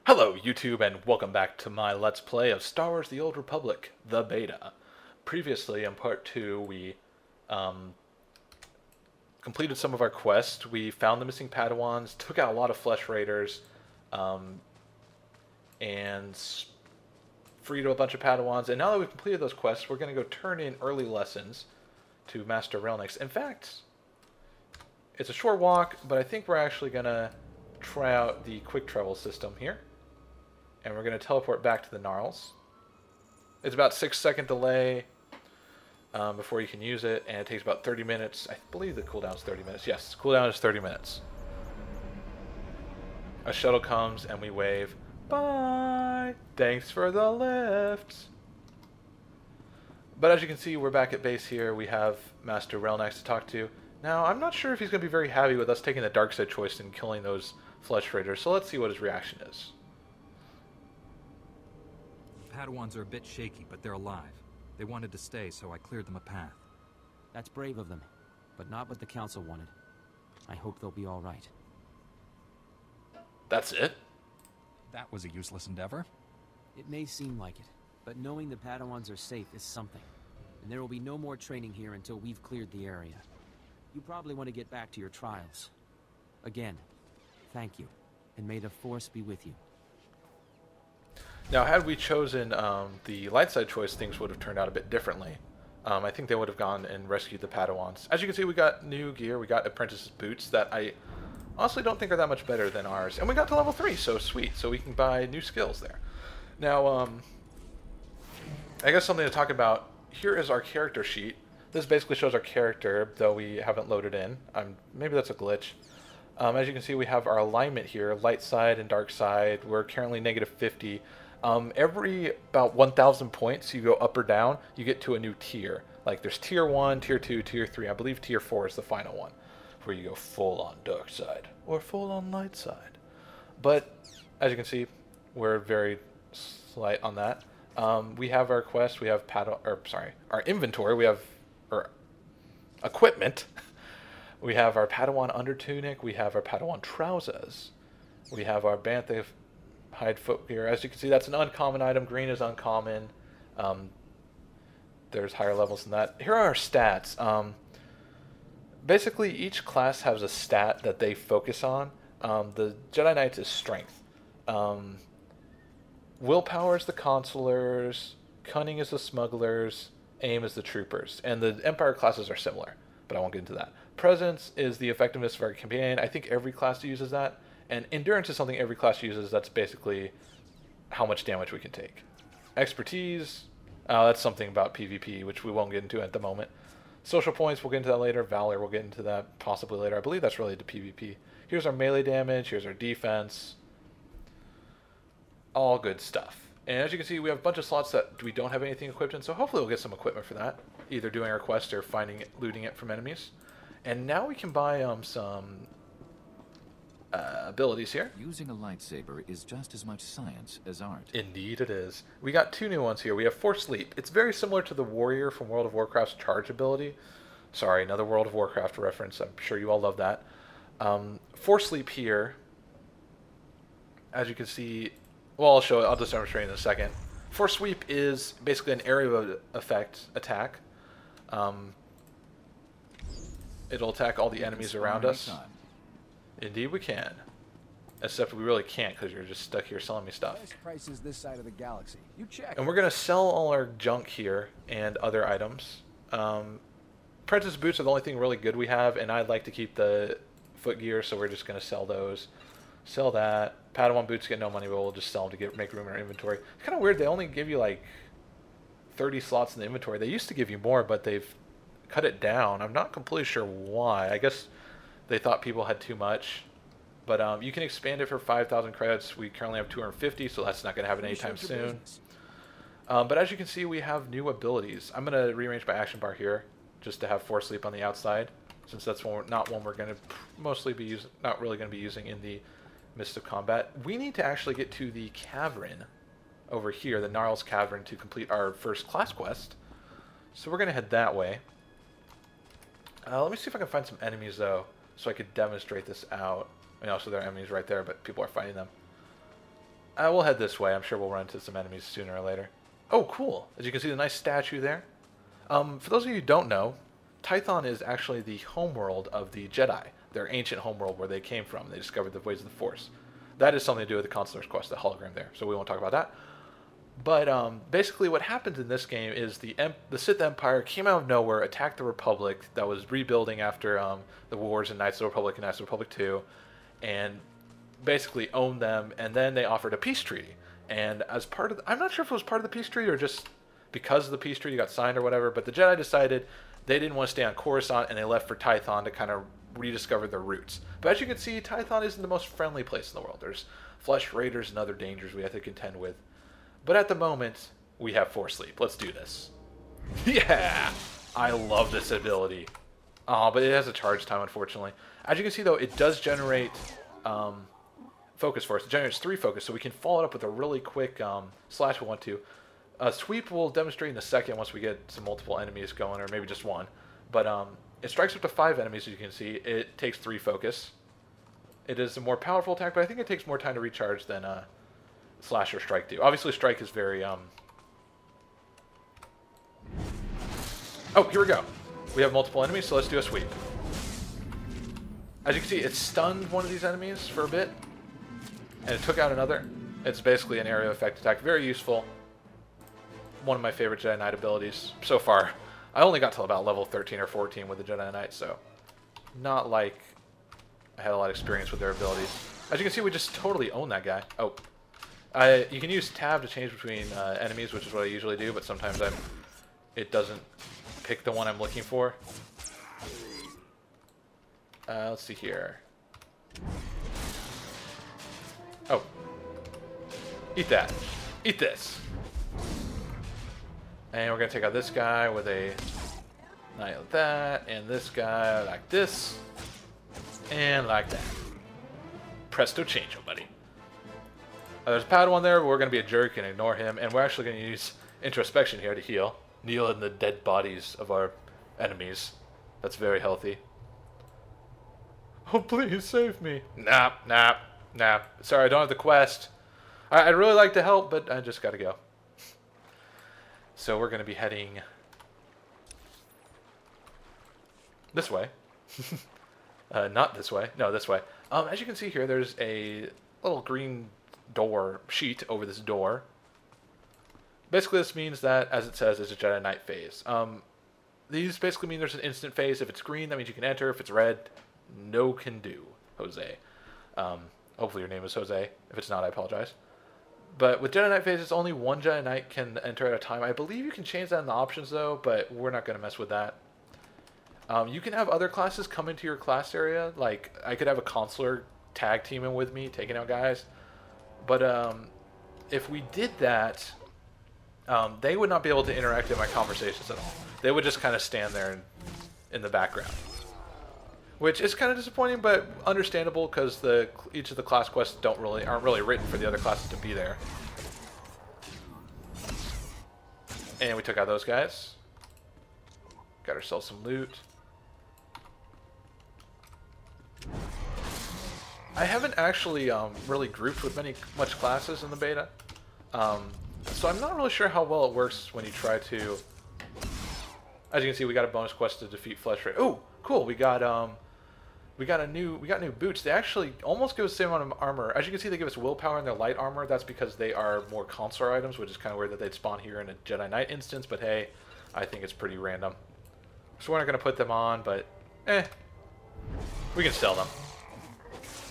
Hello YouTube and welcome back to my Let's Play of Star Wars The Old Republic, the beta. Previously in part 2 we completed some of our quests, we found the missing Padawans, took out a lot of Flesh Raiders, and freed a bunch of Padawans, and now that we've completed those quests we're going to go turn in early lessons to Master Relnix. In fact, it's a short walk, but I think we're actually going to try out the quick travel system here. And we're going to teleport back to the Gnarls. It's about 6-second delay before you can use it, and it takes about 30 minutes. I believe the cooldown is 30 minutes. Yes, cooldown is 30 minutes. A shuttle comes and we wave, "Bye! Thanks for the lift!" But as you can see, we're back at base here. We have Master Relnix to talk to. Now, I'm not sure if he's going to be very happy with us taking the dark side choice and killing those Flesh Raiders, so let's see what his reaction is. Padawans are a bit shaky, but they're alive. They wanted to stay, so I cleared them a path. That's brave of them, but not what the Council wanted. I hope they'll be all right. That's it? That was a useless endeavor. It may seem like it, but knowing the Padawans are safe is something. And there will be no more training here until we've cleared the area. You probably want to get back to your trials. Again, thank you, and may the Force be with you. Now, had we chosen the light side choice, things would have turned out a bit differently. I think they would have gone and rescued the Padawans. As you can see, we got new gear. We got Apprentice's boots that I honestly don't think are that much better than ours. And we got to level 3, so sweet. So we can buy new skills there. Now, I guess something to talk about. Here is our character sheet. This basically shows our character, though we haven't loaded in. Maybe that's a glitch. As you can see, we have our alignment here, light side and dark side. We're currently -50. Every about 1,000 points you go up or down, you get to a new tier. Like there's tier 1, tier 2, tier 3. I believe tier 4 is the final one, where you go full on dark side or full on light side. But as you can see, we're very slight on that. We have our quest, we have our inventory, we have our equipment. We have our Padawan undertunic, we have our Padawan trousers, we have our Bantha hide footgear. As you can see, that's an uncommon item. Green is uncommon. There's higher levels than that. Here are our stats. Basically, each class has a stat that they focus on. The Jedi Knights is strength. Willpower is the consulars. Cunning is the smugglers. Aim is the troopers. And the Empire classes are similar, but I won't get into that. Presence is the effectiveness of our companion. I think every class uses that. And endurance is something every class uses. That's basically how much damage we can take. Expertise, that's something about PvP, which we won't get into at the moment. Social points, we'll get into that later. Valor, we'll get into that possibly later. I believe that's related to PvP. Here's our melee damage. Here's our defense. All good stuff. And as you can see, we have a bunch of slots that we don't have anything equipped in, so hopefully we'll get some equipment for that. Either doing our quest or finding it, looting it from enemies. And now we can buy some abilities here. Using a lightsaber is just as much science as art. Indeed it is. We got 2 new ones here. We have Force Leap. It's very similar to the Warrior from World of Warcraft's charge ability. Sorry, another World of Warcraft reference. I'm sure you all love that. Force Leap here, as you can see, well, I'll show it. I'll just demonstrate in a second. Force Sweep is basically an area of effect attack. It'll attack all the enemies around us. Indeed we can. Except we really can't because you're just stuck here selling me stuff. Best prices this side of the galaxy. You check. And we're going to sell all our junk here and other items. Apprentice boots are the only thing really good we have, and I'd like to keep the foot gear, so we're just going to sell those. Sell that. Padawan boots get no money, but we'll just sell them to make room in our inventory. It's kind of weird. They only give you like 30 slots in the inventory. They used to give you more, but they've cut it down. I'm not completely sure why. I guess they thought people had too much. But you can expand it for 5,000 credits. We currently have 250, so that's not going to happen anytime soon. But as you can see, we have new abilities. I'm going to rearrange my action bar here just to have Force Sleep on the outside, since that's not one we're going to mostly be using, not really going to be using in the midst of combat. We need to actually get to the cavern over here, the Gnarls Cavern, to complete our first class quest. So we're going to head that way. Let me see if I can find some enemies, though, so I could demonstrate this out. I mean, also there are enemies right there, but people are fighting them. We'll head this way. I'm sure we'll run into some enemies sooner or later. Oh, cool. As you can see, the nice statue there. For those of you who don't know, Tython is actually the homeworld of the Jedi. Their ancient homeworld where they came from. They discovered the ways of the Force. That is something to do with the Consular's Quest, the hologram there. So we won't talk about that. But basically what happens in this game is the Sith Empire came out of nowhere, attacked the Republic that was rebuilding after the wars in Knights of the Republic and Knights of the Republic 2, and basically owned them, and then they offered a peace treaty. And as part of I'm not sure if it was part of the peace treaty or just because of the peace treaty got signed or whatever, but the Jedi decided they didn't want to stay on Coruscant, and they left for Tython to kind of rediscover their roots. But as you can see, Tython isn't the most friendly place in the world. There's flesh raiders and other dangers we have to contend with. But at the moment, we have Force Sleep. Let's do this. Yeah! I love this ability. Oh, but it has a charge time, unfortunately. As you can see, though, it does generate focus for us. It generates 3 focus, so we can follow it up with a really quick slash if we want to. Sweep will demonstrate in a second once we get some multiple enemies going, or maybe just one. But it strikes up to 5 enemies, as you can see. It takes 3 focus. It is a more powerful attack, but I think it takes more time to recharge than Slash or Strike do. Obviously, Strike is very... Oh, here we go. We have multiple enemies, so let's do a sweep. As you can see, it stunned one of these enemies for a bit, and it took out another. It's basically an area effect attack. Very useful. One of my favorite Jedi Knight abilities so far. I only got to about level 13 or 14 with the Jedi Knight, so not like I had a lot of experience with their abilities. As you can see, we just totally own that guy. Oh. You can use tab to change between enemies, which is what I usually do, but sometimes it doesn't pick the one I'm looking for. Let's see here. Oh. Eat that. Eat this. And we're going to take out this guy with a knight like that, and this guy like this, and like that. Presto changeo, buddy. There's a Padawan there, but we're going to be a jerk and ignore him, and we're actually going to use introspection here to heal. Kneel in the dead bodies of our enemies. That's very healthy. Oh, please save me. Nah. Sorry, I don't have the quest. I'd really like to help, but I just got to go. So we're going to be heading this way. Not this way. No, this way. As you can see here, there's a little green door sheet over this door. Basically, this means that, as it says, it's a Jedi Knight phase. These basically mean there's an instant phase. If it's green, that means you can enter. If it's red, no can do, Jose. Hopefully your name is Jose. If it's not, I apologize. But with Jedi Knight phases, only one Jedi Knight can enter at a time. I believe you can change that in the options, though, but we're not going to mess with that. You can have other classes come into your class area. Like, I could have a consular tag teaming with me, taking out guys. But if we did that, they would not be able to interact in my conversations at all. They would just kind of stand there in the background. Which is kind of disappointing, but understandable because each of the class quests aren't really written for the other classes to be there. And we took out those guys. Got ourselves some loot. I haven't actually really grouped with much classes in the beta, so I'm not really sure how well it works when you try to. As you can see, we got a bonus quest to defeat Flesh Ray. Oh, cool! We got new boots. They actually almost give us the same amount of armor. As you can see, they give us willpower in their light armor. That's because they are more consular items, which is kind of weird that they'd spawn here in a Jedi Knight instance. But hey, I think it's pretty random. So we're not going to put them on, but we can sell them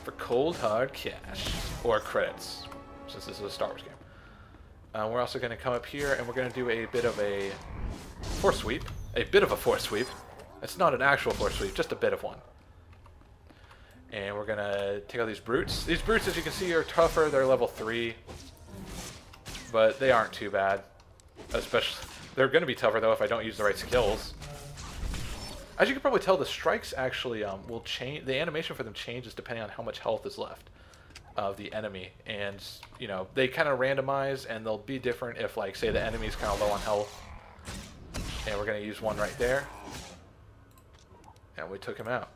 for cold hard cash or credits, since this is a Star Wars game. We're also going to come up here and we're going to do a bit of a force sweep. A bit of a force sweep. It's not an actual force sweep, just a bit of one. And we're going to take out these brutes. These brutes, as you can see, are tougher. They're level 3. But they aren't too bad. Especially, they're going to be tougher, though, if I don't use the right skills. As you can probably tell, the strikes actually will change. The animation for them changes depending on how much health is left of the enemy. And, you know, they kind of randomize, and they'll be different if, like, say the enemy's kind of low on health. And we're going to use one right there. And we took him out.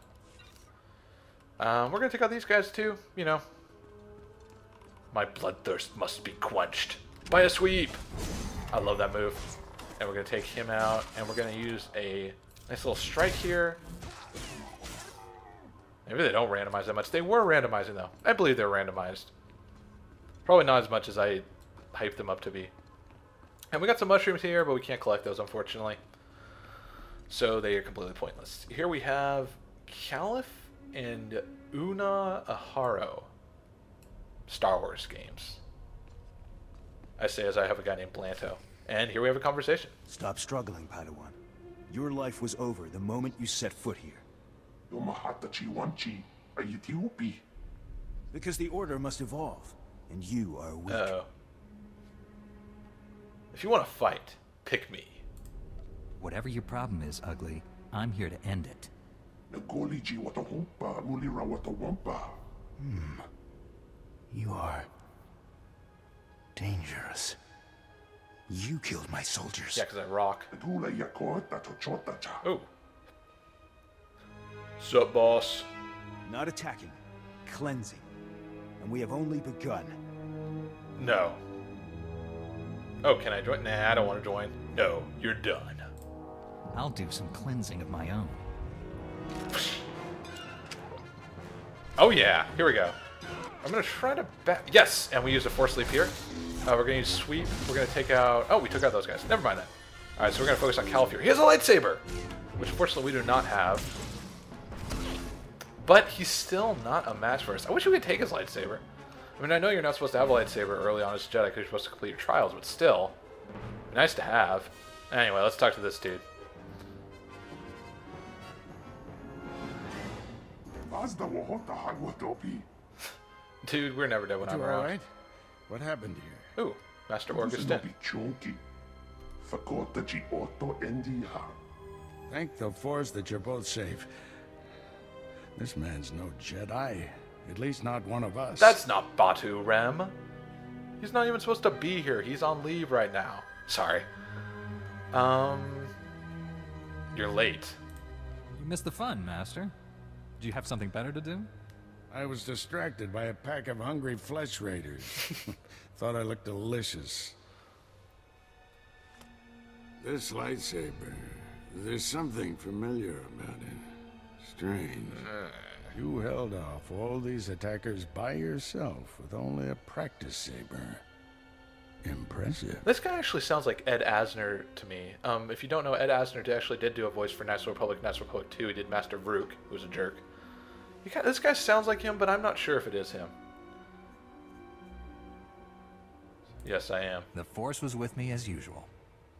We're going to take out these guys too, you know. My bloodthirst must be quenched by a sweep. I love that move. And we're going to take him out, and we're going to use a nice little strike here. Maybe they don't randomize that much. They were randomizing, though. I believe they're randomized. Probably not as much as I hyped them up to be. And we got some mushrooms here, but we can't collect those, unfortunately. So they are completely pointless. Here we have Caliph and Una Aharo. Star Wars games. I say as I have a guy named Blanto. And here we have a conversation. Stop struggling, Padawan. Your life was over the moment you set foot here. Because the Order must evolve, and you are weak. Uh-oh. If you want to fight, pick me. Whatever your problem is, Ugly, I'm here to end it. You are dangerous. You killed my soldiers. Yeah, because I rock. Ooh. Sup, boss? Not attacking, cleansing. And we have only begun. No. Oh, can I join? Nah, I don't want to join. No, you're done. I'll do some cleansing of my own. Oh yeah, here we go. I'm gonna try to back. Yes, and we use a force leap here. We're gonna use sweep. We're gonna take out. Oh, we took out those guys. Never mind that. All right, so we're gonna focus on Caliph here. He has a lightsaber, which unfortunately we do not have. But he's still not a match for us. I wish we could take his lightsaber. I mean, I know you're not supposed to have a lightsaber early on as a Jedi because you're supposed to complete your trials, but still, nice to have. Anyway, let's talk to this dude. Dude, we're never dead when I'm around. Alright? What happened here? Ooh, Master Augustin. Thank the Force that you're both safe. This man's no Jedi. At least not one of us. That's not Batu Rem. He's not even supposed to be here. He's on leave right now. Sorry. You're late. You missed the fun, Master. Do you have something better to do? I was distracted by a pack of hungry flesh raiders. Thought I looked delicious. This lightsaber, there's something familiar about it. Strange. You held off all these attackers by yourself with only a practice saber. Impressive. This guy actually sounds like Ed Asner to me. If you don't know, Ed Asner actually did do a voice for Knights of the Republic, Knights of the Republic 2. He did Master Vrook, who was a jerk. This guy sounds like him, but I'm not sure if it is him. Yes, I am. The Force was with me as usual.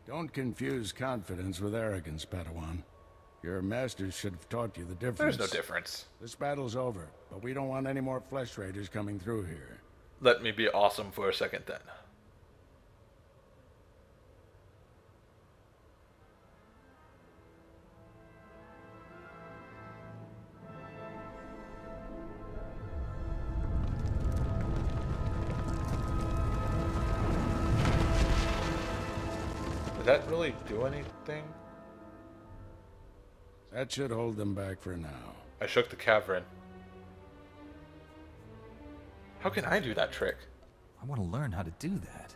Don't confuse confidence with arrogance, Padawan. Your masters should have taught you the difference. There's no difference. This battle's over, but we don't want any more flesh raiders coming through here. Let me be awesome for a second then. Did that really do anything? That should hold them back for now. I shook the cavern. How can I do that trick? I want to learn how to do that.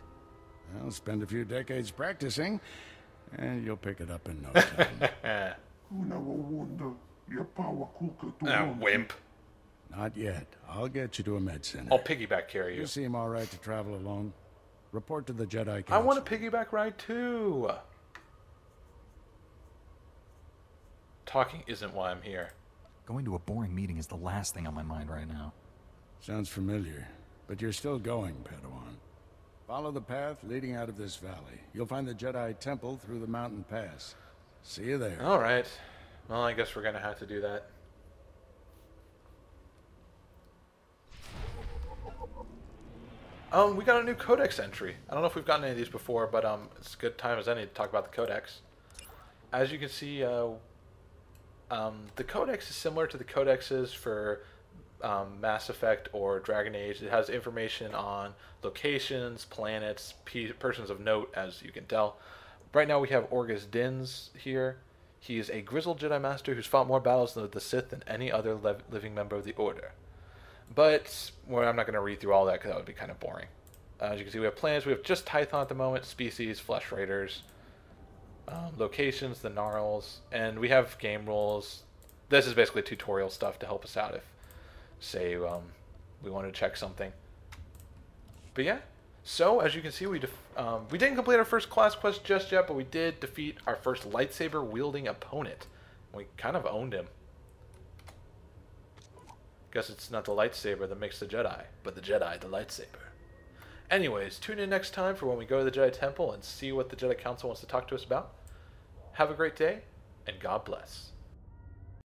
Well, spend a few decades practicing, and you'll pick it up in no time. Wimp. Not yet. I'll get you to a med center. I'll piggyback carry you. You seem all right to travel alone. Report to the Jedi Council. I want a piggyback ride too. Talking isn't why I'm here. Going to a boring meeting is the last thing on my mind right now. Sounds familiar, but you're still going, Padawan. Follow the path leading out of this valley. You'll find the Jedi Temple through the mountain pass. See you there. All right. Well, I guess we're gonna have to do that. We got a new codex entry. I don't know if we've gotten any of these before, but it's a good time as any to talk about the codex. As you can see, the codex is similar to the codexes for Mass Effect or Dragon Age. It has information on locations, planets, persons of note, as you can tell. Right now we have Orgus Din's here. He is a grizzled Jedi Master who's fought more battles with the Sith than any other living member of the Order. But well, I'm not going to read through all that because that would be kind of boring. As you can see, we have plans. We have just Tython at the moment, species, flesh raiders, locations, the gnarls, and we have game rules. This is basically tutorial stuff to help us out if, say, we want to check something. But yeah, so as you can see, we didn't complete our first class quest just yet, but we did defeat our first lightsaber wielding opponent. We kind of owned him. Guess it's not the lightsaber that makes the Jedi, but the Jedi the lightsaber. Anyways, tune in next time for when we go to the Jedi Temple and see what the Jedi Council wants to talk to us about. Have a great day, and God bless.